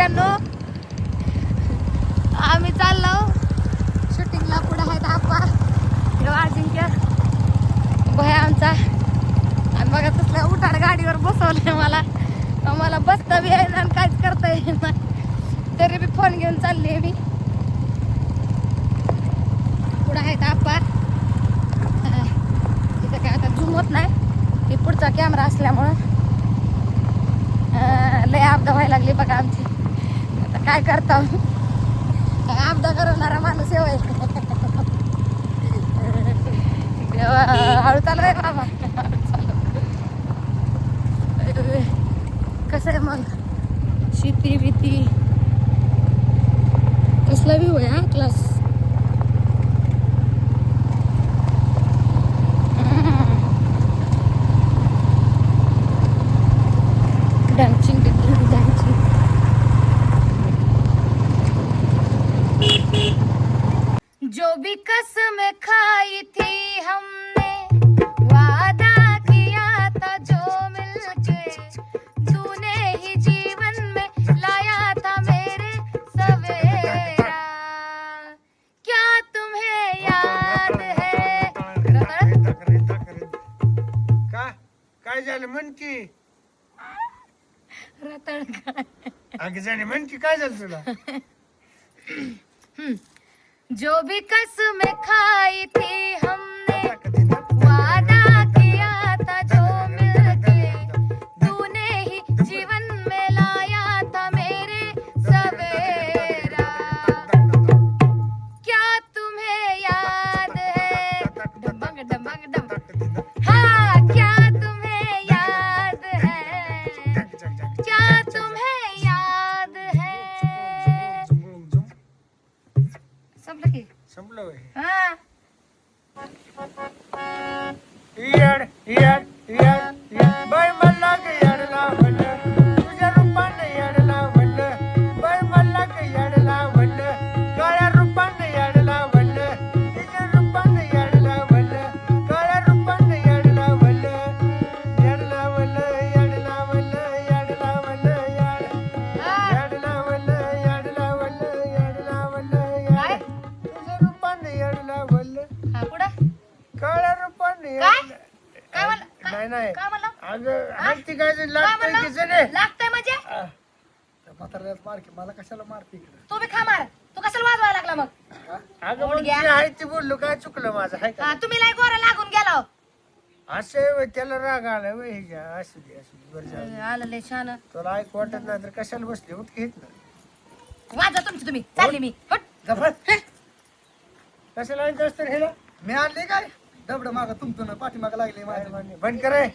सगळ्यांनो, आम्ही चाललो शूटिंगला. पुढे आहेत आप्पा, अजिंक्य भया आमचा. आणि बघा तसल्या उठाड गाडीवर बसवलंय मला बसता बी येईना आणि काहीच करता येईना, तरी बी फोन घेऊन चालली आहे मी. पुढे आहेत आप्पा. इथं काय आता झूम होत नाही, हे पुढचा कॅमेरा असल्यामुळं लय अपदा व्हायला लागली बघा आमची. आता काय करता, काय अपदा करणारा माणूस आहे. हळू चालू आहे बाबा. कसं आहे मग शेती भीती, कसला व्ह्यू आहे हा क्लास. Dancing dancing. जो भी कसम खाई थी हमने, वादा किया था जो मिलके तूने ही जीवन में लाया था मेरे सवेरा. क्या तुम्हें याद है. काय झालं म्हण की. रताळ काय. अगं झाले म्हण की काय झालं तुला. जो भी कसम खाई थी हमने, वादा किया था जो मिलके तूने ही जीवन में लाया था मेरे सवेरा. क्या तुम्हें याद है. डमंग डमंग डम. हाँ क्या तुम्हें याद है, क्या तुम्हें याद है. संपलं की. संपलं होय. हा. याड याड याड याड बाय मला ग याड लावलं, तुझ्या रूपानं याड लावलं. बाय मला ग याड लावलं, काळ्या रूपानं याड लावलं. तुझ्या रूपानं याड लावलं, काळ्या रूपानं याड लावलं. याड लावलं याड लावलं याड लावलं याड. याड लावलं याड लावलं याड लावलं काय? याड. तुझ्या रूपानं याड लावलं, हा पुढं काळ्या रूपानं काय? याड. काय म्हणलं? नाही नाही काय म्हणलं? अगं हत्ती काय काय लागतंय म्हणलं? की जणे. लागतंय म्हणजे म्हाताऱ्याला मारकी मला कशाला मारते इकडे. तू बी खा मार. तू कशाला वाजवायला लागला मग. अगं बोल मग घ्या. जे आहे ते बोललो काय चुकलं माझं आहे का. हा, तुम्ही लय गोरा लागून गेला हो. असं आहे व्हय, त्याला राग आला व्हय ह्याच्या. असू दे बरं जाऊ दे. आलं लय छान. तुला ऐकू वाटत नाही तर कशाला बसले उठ घेत ना. वाजा तुमची तुम्ही. चालली मी. हट. कशाला ऐकत असतं ह्याला. मी आणले काय दबड माग तुमचं पाठीमाग लागले माझ्या बंद कराय.